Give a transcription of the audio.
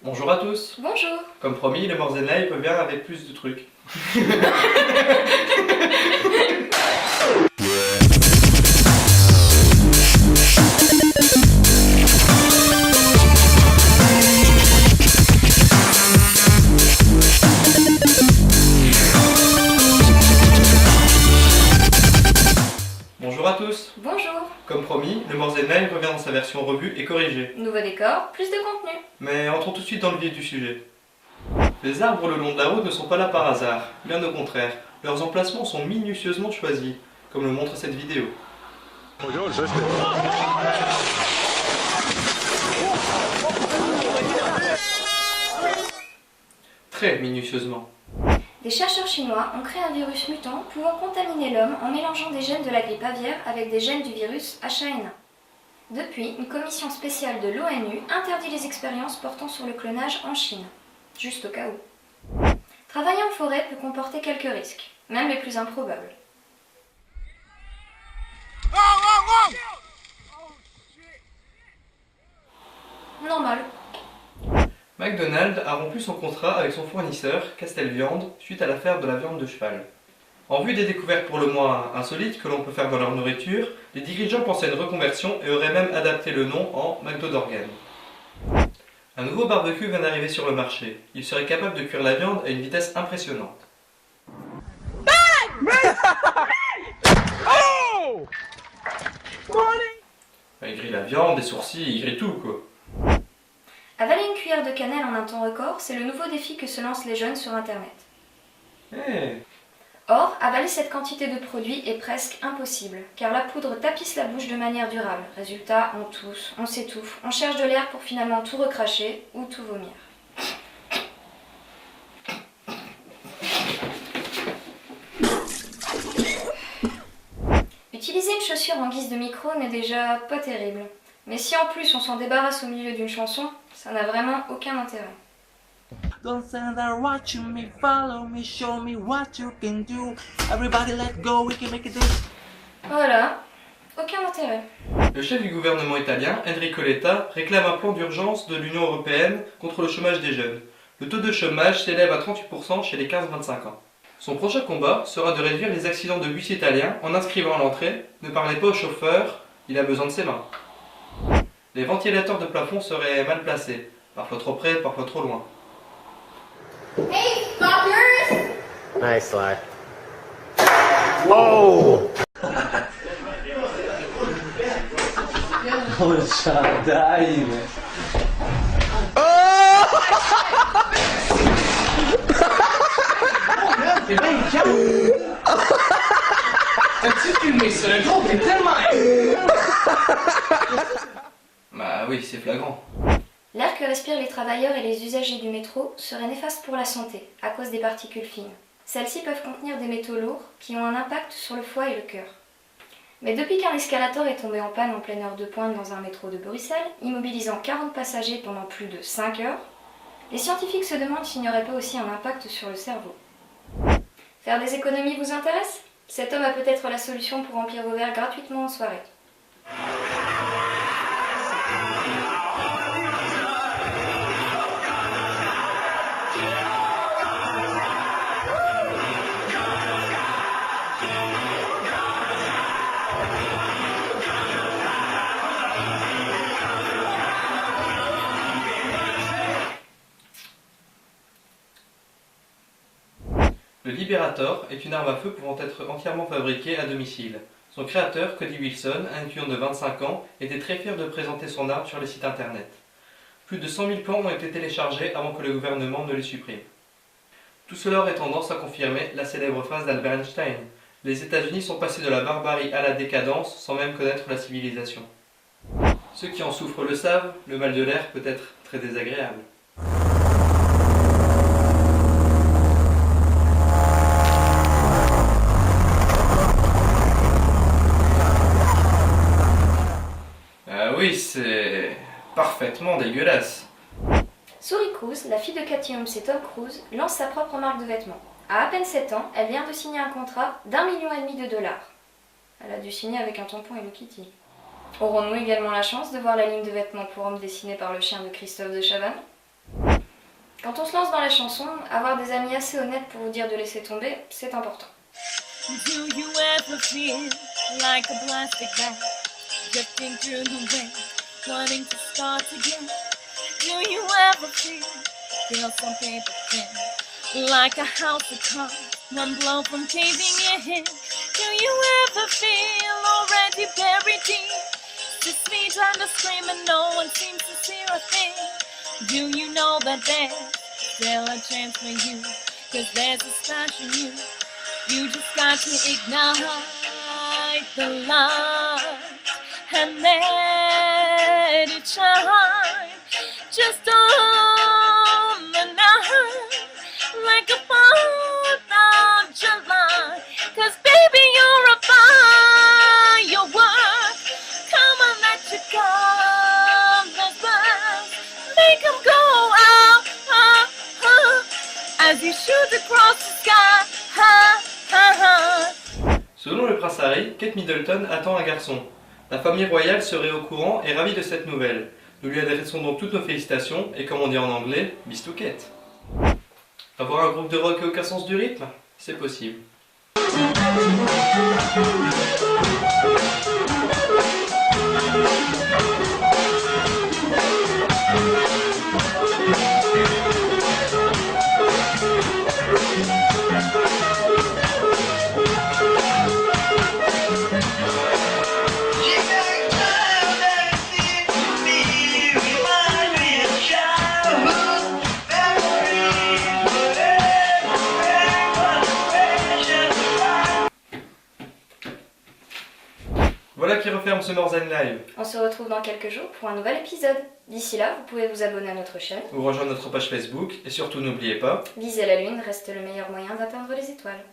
Bonjour à tous. Bonjour. Comme promis, le Morzen Live revient avec plus de trucs. Bonjour à tous. Bonjour. Comme promis, le Morzen Live revient dans sa version revue et corrigée. Nouveau décor, plus de contenu. Mais entrons tout de suite dans le vif du sujet. Les arbres le long de la route ne sont pas là par hasard, bien au contraire. Leurs emplacements sont minutieusement choisis, comme le montre cette vidéo. Très minutieusement. Des chercheurs chinois ont créé un virus mutant pouvant contaminer l'homme en mélangeant des gènes de la grippe aviaire avec des gènes du virus H1N1. Depuis, une commission spéciale de l'ONU interdit les expériences portant sur le clonage en Chine. Juste au cas où. Travailler en forêt peut comporter quelques risques, même les plus improbables. Normal. McDonald's a rompu son contrat avec son fournisseur, Castel Viande, suite à l'affaire de la viande de cheval. En vue des découvertes pour le moins insolites que l'on peut faire dans leur nourriture, les dirigeants pensaient à une reconversion et auraient même adapté le nom en McDo d'organes. Un nouveau barbecue vient d'arriver sur le marché. Il serait capable de cuire la viande à une vitesse impressionnante. Il grille la viande, des sourcils, il grille tout quoi. Avaler une cuillère de cannelle en un temps record, c'est le nouveau défi que se lancent les jeunes sur Internet. Hey. Or, avaler cette quantité de produit est presque impossible, car la poudre tapisse la bouche de manière durable. Résultat, on tousse, on s'étouffe, on cherche de l'air pour finalement tout recracher ou tout vomir. Utiliser une chaussure en guise de micro n'est déjà pas terrible. Mais si en plus on s'en débarrasse au milieu d'une chanson, ça n'a vraiment aucun intérêt. Don't stand there watching me, follow me, show me what you can do. Everybody let go, we can make it do. Voilà, aucun intérêt. Le chef du gouvernement italien, Enrico Letta, réclame un plan d'urgence de l'Union européenne contre le chômage des jeunes. Le taux de chômage s'élève à 38% chez les 15-25 ans. Son prochain combat sera de réduire les accidents de bus italiens en inscrivant à l'entrée « Ne parlez pas au chauffeur, il a besoin de ses mains ». Les ventilateurs de plafond seraient mal placés, parfois trop près, parfois trop loin. Hey, stop yours! Nice slide. Oh! Oh, dai! C'est bien T'as-tu filmé ça? Le gros, t'es tellement... Bah oui, c'est flagrant. L'air que respirent les travailleurs et les usagers du métro serait néfaste pour la santé, à cause des particules fines. Celles-ci peuvent contenir des métaux lourds qui ont un impact sur le foie et le cœur. Mais depuis qu'un escalator est tombé en panne en pleine heure de pointe dans un métro de Bruxelles, immobilisant 40 passagers pendant plus de 5 heures, les scientifiques se demandent s'il n'y aurait pas aussi un impact sur le cerveau. Faire des économies vous intéresse? Cet homme a peut-être la solution pour remplir vos verres gratuitement en soirée. Le Liberator est une arme à feu pouvant être entièrement fabriquée à domicile. Son créateur, Cody Wilson, un étudiant de 25 ans, était très fier de présenter son arme sur les sites internet. Plus de 100 000 plans ont été téléchargés avant que le gouvernement ne les supprime. Tout cela aurait tendance à confirmer la célèbre phrase d'Albert Einstein. Les États-Unis sont passés de la barbarie à la décadence sans même connaître la civilisation. Ceux qui en souffrent le savent, le mal de l'air peut être très désagréable. Oui, c'est parfaitement dégueulasse. Suri Cruise, la fille de Cathy Holmes et Tom Cruise, lance sa propre marque de vêtements. À peine 7 ans, elle vient de signer un contrat d'1,5 million $. Elle a dû signer avec un tampon Hello Kitty. Aurons-nous également la chance de voir la ligne de vêtements pour hommes dessinée par le chien de Christophe de Chavannes ? Quand on se lance dans la chanson, avoir des amis assez honnêtes pour vous dire de laisser tomber, c'est important. Do you ever feel like a plastic bag drifting through the wind, wanting to start again? Do you ever feel some paper thin, like a house of cards, one blow from caving in? Do you ever feel already buried deep, just me trying to scream and no one seems to see a thing? Do you know that there's still a chance for you, 'cause there's a splash in you? You just got to ignite the light and let it shine. Just on the night, like a 4th of July. 'Cause baby, you're a firework. Come on, let your colors burn. Make 'em go out, as you shoot across the sky. Selon le prince Harry, Kate Middleton attend un garçon. La famille royale serait au courant et ravie de cette nouvelle. Nous lui adressons donc toutes nos félicitations et comme on dit en anglais, bis to Kate. Avoir un groupe de rock et aucun sens du rythme? C'est possible. Voilà qui referme ce Morzen Live. On se retrouve dans quelques jours pour un nouvel épisode. D'ici là, vous pouvez vous abonner à notre chaîne. Ou rejoindre notre page Facebook et surtout n'oubliez pas, Viser la lune reste le meilleur moyen d'atteindre les étoiles.